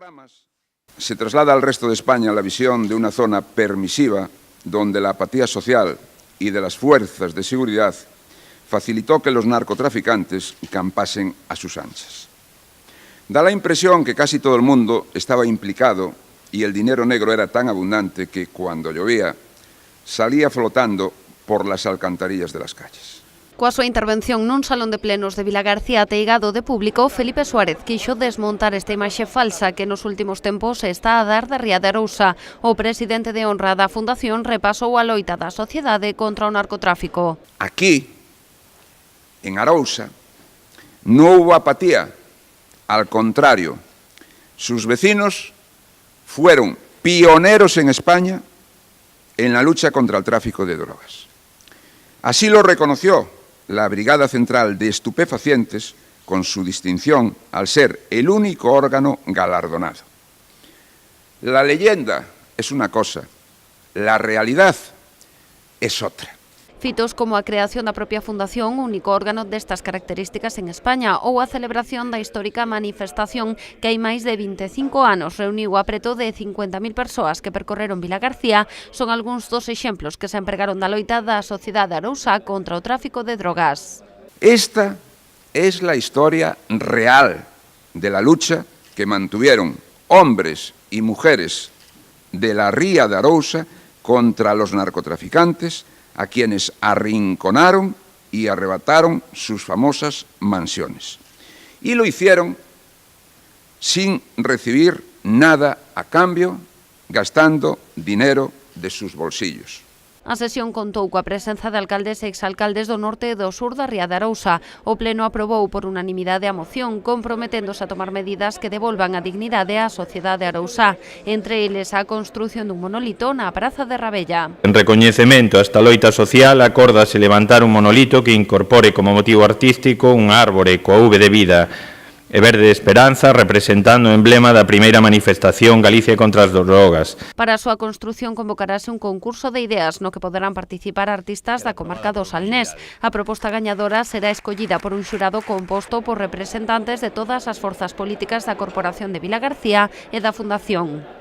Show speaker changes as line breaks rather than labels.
programas se traslada al resto de España la visión de una zona permisiva donde la apatía social y de las fuerzas de seguridad facilitó que los narcotraficantes campasen a sus anchas. Da la impresión que casi todo el mundo estaba implicado y el dinero negro era tan abundante que cuando llovía salía flotando por las alcantarillas de las calles.
Coa súa intervención nun salón de plenos de Vilagarcía ateigado de público, Felipe Suárez quixo desmontar esta imaxe falsa que nos últimos tempos está a dar da Ría de Arousa. O presidente de honra da Fundación repasou a loita da sociedade contra o narcotráfico.
Aquí, en Arousa, no hubo apatía. Al contrario, sus vecinos fueron pioneros en España en la lucha contra el tráfico de drogas. Así lo reconoció la Brigada Central de Estupefacientes con su distinción al ser el único órgano galardonado. La leyenda es una cosa, la realidad es otra.
Fitos como a creación da propia Fundación, único órgano destas características en España, ou a celebración da histórica manifestación que hai máis de 25 anos reuniu a preto de 50.000 persoas que percorreron Vilagarcía, son algúns dos exemplos que se empregaron da loita da sociedade arousá contra o tráfico de drogas.
Esta es la historia real de la lucha que mantuvieron hombres y mujeres de la Ría de Arousa contra los narcotraficantes, a quienes arrinconaron y arrebataron sus famosas mansiones. Y lo hicieron sin recibir nada a cambio, gastando dinero de sus bolsillos.
A sesión contou coa presenza de alcaldes e exalcaldes do norte e do sur da Ría de Arousa. O pleno aprobou por unanimidade a moción, comprometéndose a tomar medidas que devolvan a dignidade á sociedade arousá, entre eles a construción dun monolito na Praza de Rabella.
En recoñecemento a esta loita social, acórdase levantar un monolito que incorpore como motivo artístico un árbore coa V de vida e verde de esperanza, representando o emblema da primeira manifestación Galicia contra as drogas.
Para a súa construción convocarase un concurso de ideas no que poderán participar artistas da comarca do Salnés. A proposta gañadora será escollida por un xurado composto por representantes de todas as forzas políticas da Corporación de Vilagarcía e da Fundación.